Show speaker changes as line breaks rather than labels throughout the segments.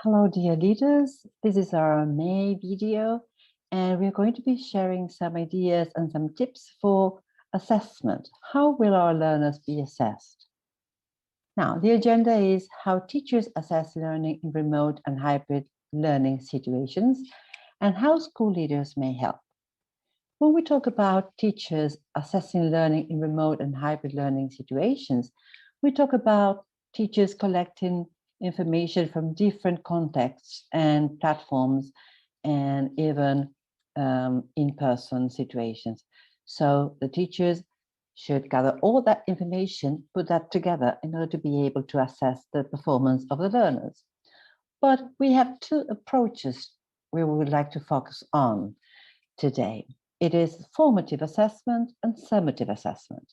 Hello, dear leaders. This is our May video, and we're going to be sharing some ideas and some tips for assessment. How will our learners be assessed? Now, the agenda is how teachers assess learning in remote and hybrid learning situations and how school leaders may help. When we talk about teachers assessing learning in remote and hybrid learning situations, we talk about teachers collecting information from different contexts and platforms and even in-person situations. So the teachers should gather all that information, put that together in order to be able to assess the performance of the learners. But we have two approaches we would like to focus on today. It is formative assessment and summative assessment.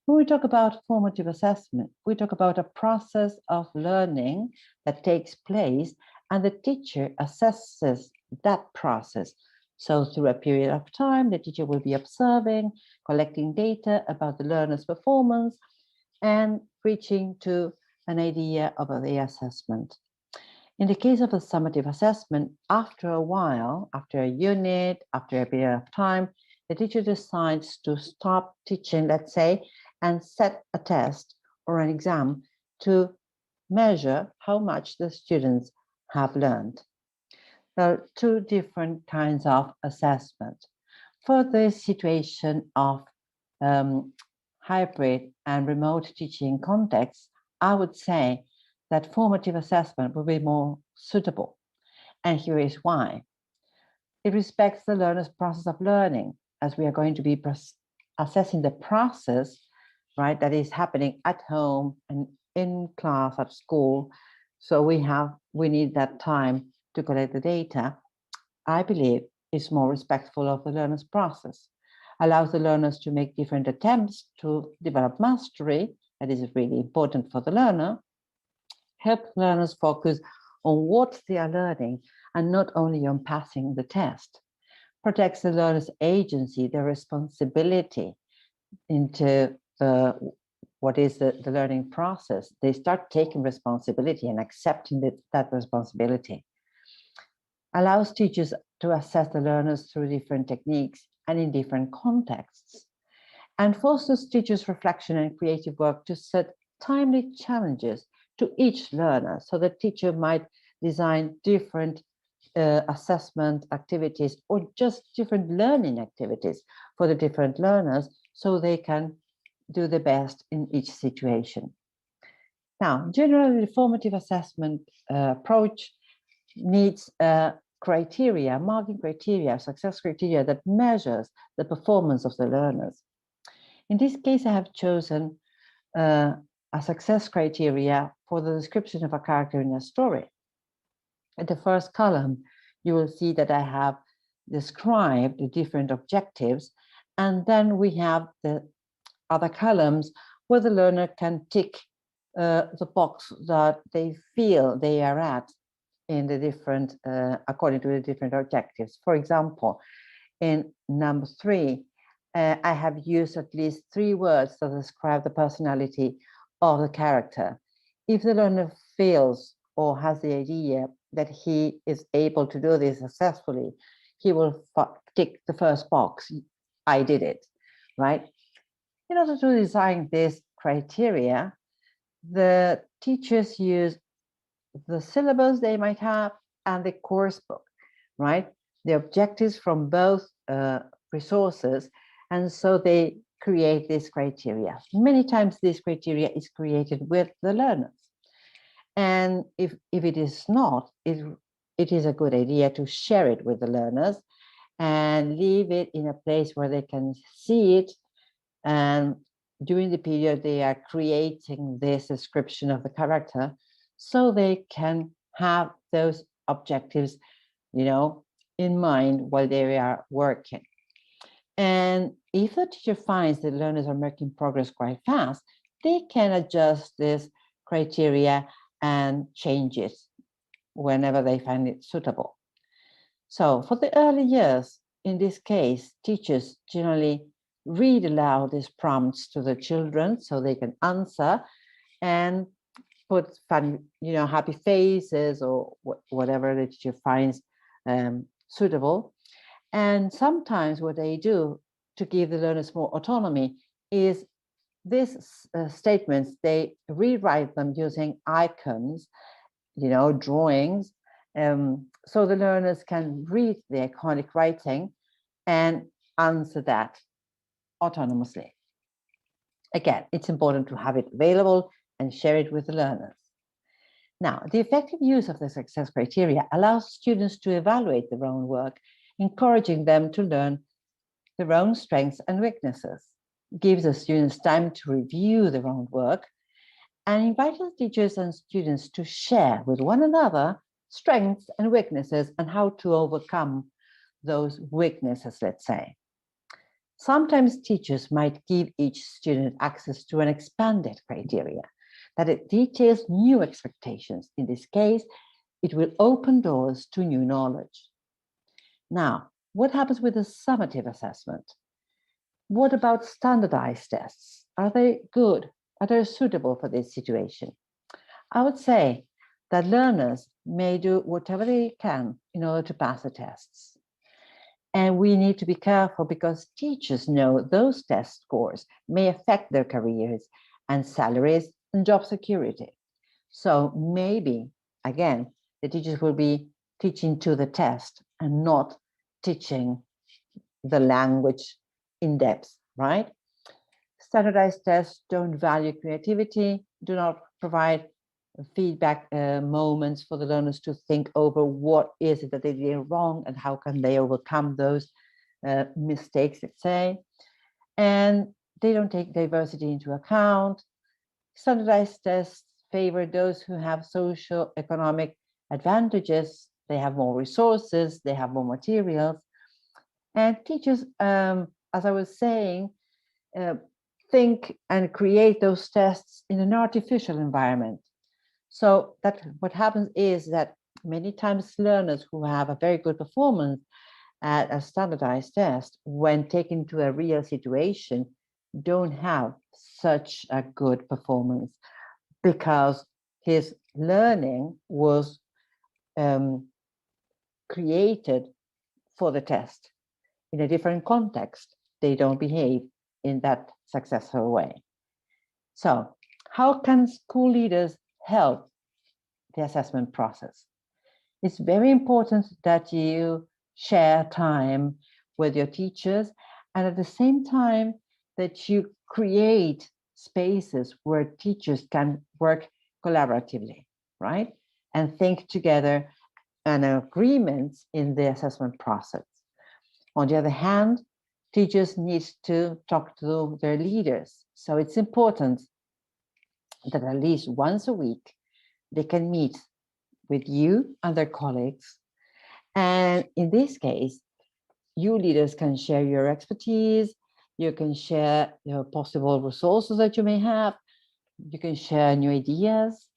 When we talk about formative assessment, we talk about a process of learning that takes place and the teacher assesses that process. So through a period of time, the teacher will be observing, collecting data about the learner's performance and reaching to an idea of the assessment. In the case of a summative assessment, after a while, after a unit, after a period of time, the teacher decides to stop teaching, let's say, and set a test or an exam to measure how much the students have learned. There are two different kinds of assessment. For the situation of hybrid and remote teaching contexts, I would say that formative assessment will be more suitable. And here is why. It respects the learner's process of learning, as we are going to be assessing the process, right, that is happening at home and in class at school. So we need that time to collect the data. I believe is more respectful of the learner's process, allows the learners to make different attempts to develop mastery, that is really important for the learner, help learners focus on what they are learning and not only on passing the test, protects the learner's agency, their responsibility into what is the learning process. They start taking responsibility and accepting that responsibility. Allows teachers to assess the learners through different techniques and in different contexts, and fosters teachers' reflection and creative work to set timely challenges to each learner. So the teacher might design different assessment activities or just different learning activities for the different learners so they can do the best in each situation. Now, generally, the formative assessment approach needs criteria, marking criteria, success criteria that measures the performance of the learners. In this case, I have chosen a success criteria for the description of a character in a story. At the first column, you will see that I have described the different objectives, and then we have the other columns where the learner can tick the box that they feel they are at in the different, according to the different objectives. For example, in number 3, I have used at least 3 words to describe the personality of the character. If the learner feels or has the idea that he is able to do this successfully, he will tick the first box. I did it, right? In order to design this criteria, the teachers use the syllabus they might have and the course book, right? The objectives from both resources, and so they create this criteria. Many times this criteria is created with the learners. And if it is not, it is a good idea to share it with the learners and leave it in a place where they can see it. And during the period, they are creating this description of the character so they can have those objectives, in mind while they are working. And if the teacher finds that learners are making progress quite fast, they can adjust this criteria and change it whenever they find it suitable. So for the early years, in this case, teachers generally read aloud these prompts to the children so they can answer, and put funny, happy faces or whatever the teacher finds suitable. And sometimes what they do to give the learners more autonomy is these statements, they rewrite them using icons, drawings, so the learners can read the iconic writing and answer that autonomously. Again, it's important to have it available and share it with the learners. Now, the effective use of the success criteria allows students to evaluate their own work, encouraging them to learn their own strengths and weaknesses, gives the students time to review their own work, and invites teachers and students to share with one another strengths and weaknesses and how to overcome those weaknesses, let's say. Sometimes teachers might give each student access to an expanded criteria, that it details new expectations. In this case, it will open doors to new knowledge. Now, what happens with the summative assessment? What about standardized tests? Are they good? Are they suitable for this situation? I would say that learners may do whatever they can in order to pass the tests. And we need to be careful because teachers know those test scores may affect their careers and salaries and job security. So maybe, again, the teachers will be teaching to the test and not teaching the language in depth, right? Standardized tests don't value creativity, do not provide feedback moments for the learners to think over what is it that they did wrong and how can they overcome those mistakes, let's say. And they don't take diversity into account. Standardized tests favor those who have socio-economic advantages. They have more resources, they have more materials. And teachers, as I was saying, think and create those tests in an artificial environment. So that what happens is that many times learners who have a very good performance at a standardized test, when taken to a real situation, don't have such a good performance because his learning was created for the test. In a different context, they don't behave in that successful way. So, how can school leaders help the assessment process? It's very important that you share time with your teachers and at the same time that you create spaces where teachers can work collaboratively, right? And think together on agreements in the assessment process. On the other hand, teachers need to talk to their leaders. So it's important that at least once a week they can meet with you and their colleagues. And in this case, you leaders can share your expertise, you can share possible resources that you may have, you can share new ideas,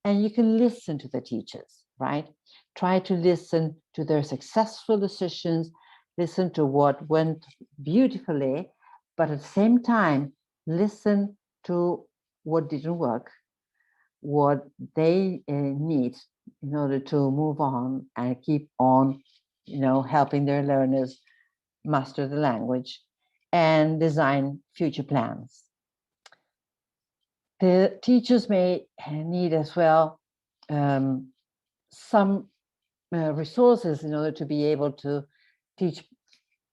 and you can listen to the teachers, right? Try to listen to their successful decisions, listen to what went beautifully, but at the same time, listen to what didn't work, what they need in order to move on and keep on, helping their learners master the language and design future plans. The teachers may need as well some resources in order to be able to teach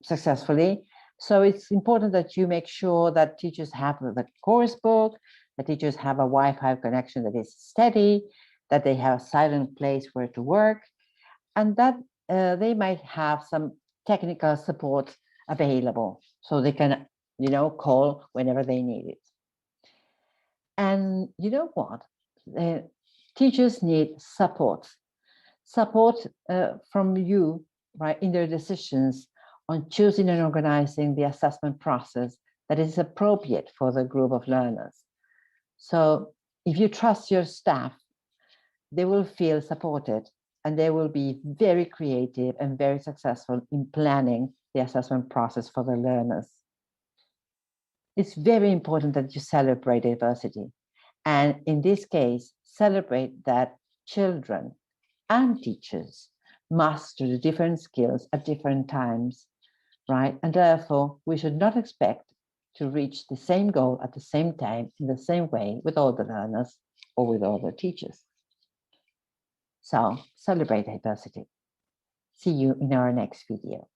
successfully. So it's important that you make sure that teachers have the course book, that teachers have a Wi-Fi connection that is steady, that they have a silent place where to work, and that they might have some technical support available so they can, call whenever they need it. And you know what? Teachers need support from you, right, in their decisions on choosing and organizing the assessment process that is appropriate for the group of learners. So if you trust your staff, they will feel supported and they will be very creative and very successful in planning the assessment process for the learners. It's very important that you celebrate diversity. And in this case, celebrate that children and teachers master the different skills at different times, right? And therefore, we should not expect to reach the same goal at the same time in the same way with all the learners or with all the teachers. So celebrate diversity. See you in our next video.